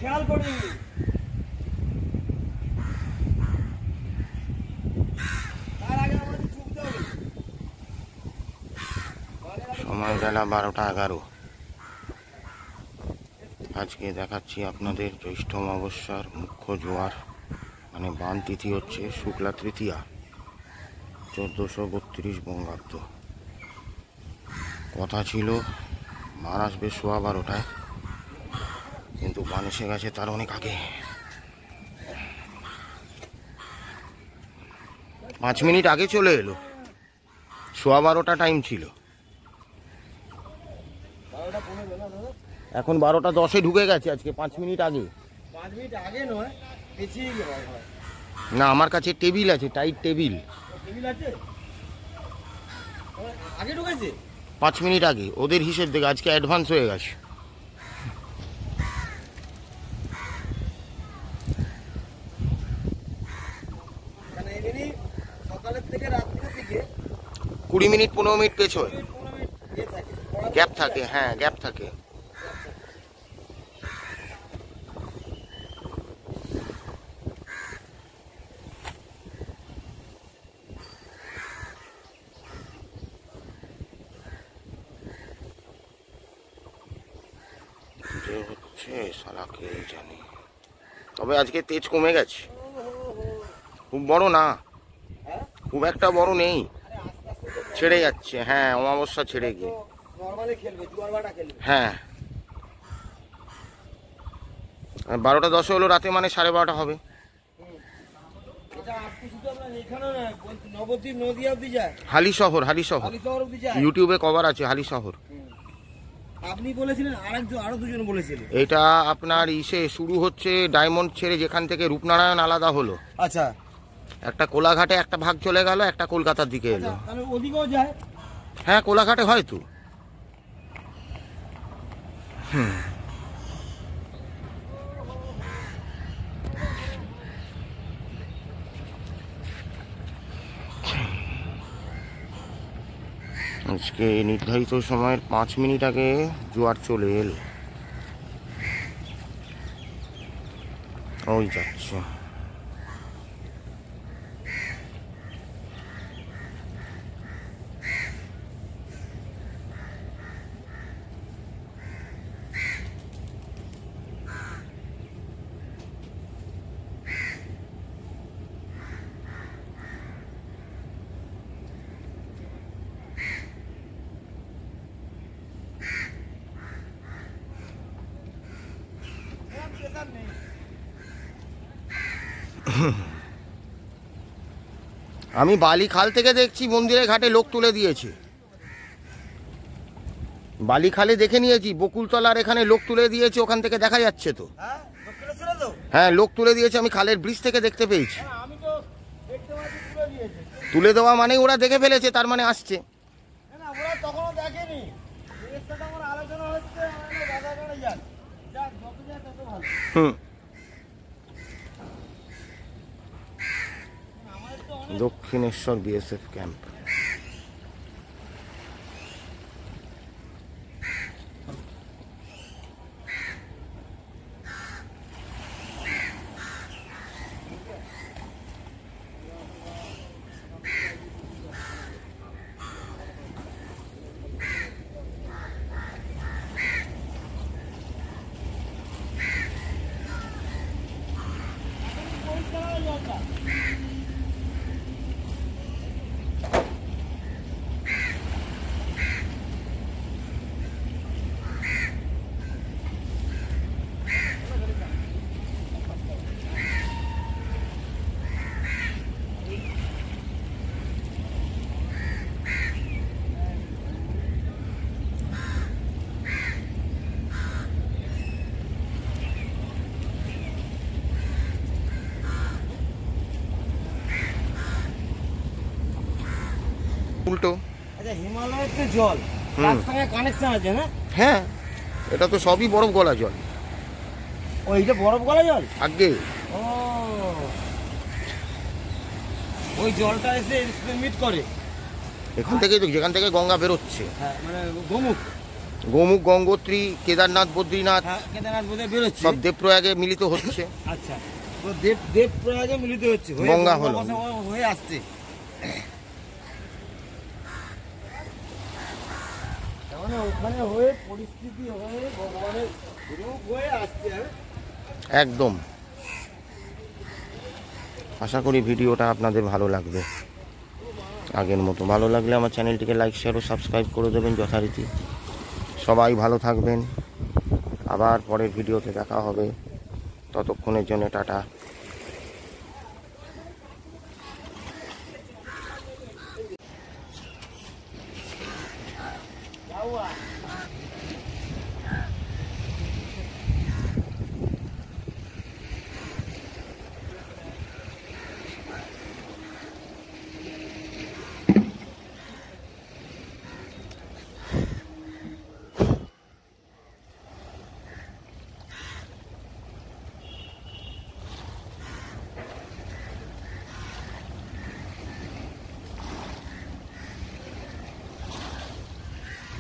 খেয়াল করি। সময় বেলা 12টা 11। আজকে দেখাচ্ছি আপনাদের জ্যৈষ্ঠ অমাবস্যার মুখ্য জোয়ার, মানে বান তিথি হচ্ছে শুক্লা তৃতীয়া, 1432 বঙ্গাব্দ। কথা ছিল বান আসবে 12:15, কিন্তু বান এসে গেছে তার অনেক আগে। 5 মিনিট আগে চলে এলো, 12:15 টাইম ছিল, এখন 12টা 10-এ ঢুকে গেছে আজকে 5 মিনিট আগে। 5 মিনিট আগে নয়, পিছিয়ে গেল। না, আমার কাছে টেবিল আছে, টাইট টেবিল। টেবিল আছে, আগে ঢুকেছে 5 মিনিট আগে, ওদের হিসেব থেকে আজকে অ্যাডভান্স হয়ে গেছে। সকালের থেকে রাত্রির দিকে 20 মিনিট 15 মিনিট পেছনে গ্যাপ থাকে। হ্যাঁ, গ্যাপ থাকে। যে হচ্ছে সালাকে জানি, তবে আজকে তেজ কমে গেছে, খুব বড় না, খুব একটা বড় নেই, ছেড়ে যাচ্ছে। হ্যাঁ, অমাবস্যা ছেড়ে গিয়ে হ্যাঁ 12টা 10 হলো রাতে, মানে 12:30 হবে। হালিশহর, হালিশহর ইউটিউবে কভার আছে, হালিশহর। আপনি বলেছিলেন, আরো দুজন বলেছিলেন। এটা আপনার ইসে শুরু হচ্ছে ডায়মন্ড ছেড়ে, যেখান থেকে রূপনারায়ণ আলাদা হলো। আচ্ছা, একটা কোলাঘাটে একটা ভাগ চলে গেল, একটা কলকাতার দিকে এলো। তাহলে ওদিকেও যায়। হ্যাঁ, কোলাঘাটে হয়তো। আজকে নির্ধারিত সময়ের 5 মিনিট আগে জোয়ার চলে এলো। ওই যাচ্ছে। আমি বালিখাল থেকে দেখছি মন্দিরের ঘাটে লোক তুলে দিয়েছে। বালিখালে দেখে নিয়েছি, বকুলতলার এখানে লোক তুলে দিয়েছে, ওখান থেকে দেখা যাচ্ছে তো। হ্যাঁ, লোক তুলে দিয়েছে, আমি খালের ব্রিজ থেকে দেখতে পেয়েছি। তুলে দেওয়া মানে ওরা দেখে ফেলেছে, তার মানে আসছে। হুম, দক্ষিণেশ্বর বিএসএফ ক্যাম্প। উল্টো। আচ্ছা, হিমালয়ের যে জল, তার সঙ্গে কানেকশন আছে না? হ্যাঁ, এটা তো সবই বরফ গলা জল। ওইটা বরফ গলা জল আগে। ও, ওই জলটা এসে মিট করে এখান থেকে তো, যেখান থেকে গঙ্গা বেরোচ্ছে। হ্যাঁ, মানে গোমুখ। গোমুখ, গঙ্গোত্রী, কেদারনাথ, বদ্রীনাথ হ্যাঁ, কেদারনাথ বোধে বেরোচ্ছে। সব দেবপ্রয়াগে মিলিত হচ্ছে। আচ্ছা, তো দেব প্রয়াগে মিলিত হচ্ছে, হয়ে গঙ্গা হলো। বঙ্গোপসাগর হয়ে আসছে। তার মানে ওখানে হয়ে পরিস্থিতি হয়ে ভগবানের রূপ হয়ে আসছে। একদম। আশা করি ভিডিওটা আপনাদের ভালো লাগবে। আগের মতো ভালো লাগলে আমার চ্যানেলটিকে লাইক, শেয়ার ও সাবস্ক্রাইব করে দেবেন যথারীতি। সবাই ভালো থাকবেন। আবার পরের ভিডিওতে দেখা হবে। ততক্ষণের জন্য টাটা।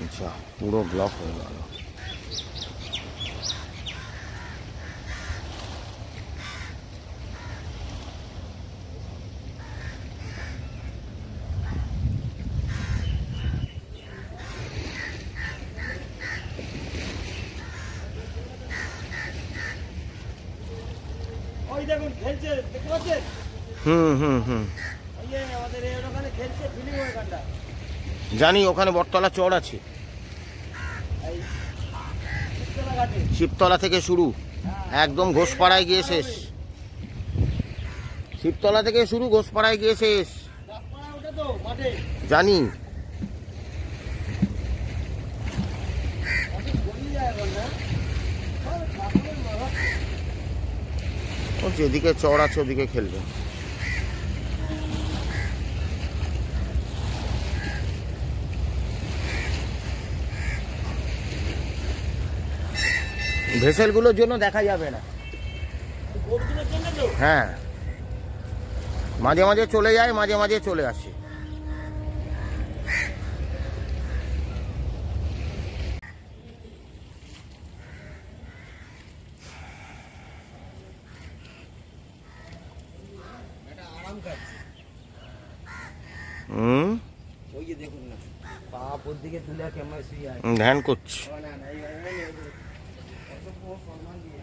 আচ্ছা, পুরো ব্লক হয়ে গেল। ওই দেখুন খেলছে, দেখতে পাচ্ছেন? হুম হুম হুম ওই যে আমাদের এই ওখানে খেলছে, ফিলিং হয়ে গানটা। জানি, ওখানে বটতলা চড় আছে। এই উত্তরা ঘাটে। শিবতলা থেকে শুরু, একদম ঘোষপাড়ায় গিয়ে শেষ। শিবতলা থেকে শুরু, ঘোষপাড়ায় গিয়ে শেষ। রাস্তায় ওঠে তো মাঠে। জানি। অনেক গড়িয়ে যায় এখন না? সব ঠাকুরের মাথা। ও যেদিকে চড় আছে ওদিকে খেলবে। ভেসেলগুলোর জন্য দেখা যাবে না। বোটগুলোর জন্য তো? হ্যাঁ, মাঝে মাঝে চলে যায়, মাঝে মাঝে চলে আসে। এটা আরাম খাচ্ছে। হুম, ওই যে দেখুন না, পা ওপর দিকে তুলে ক্যামেরা শুয়ে আছে। ধ্যান করছি। না না, এই সম্মান দিয়ে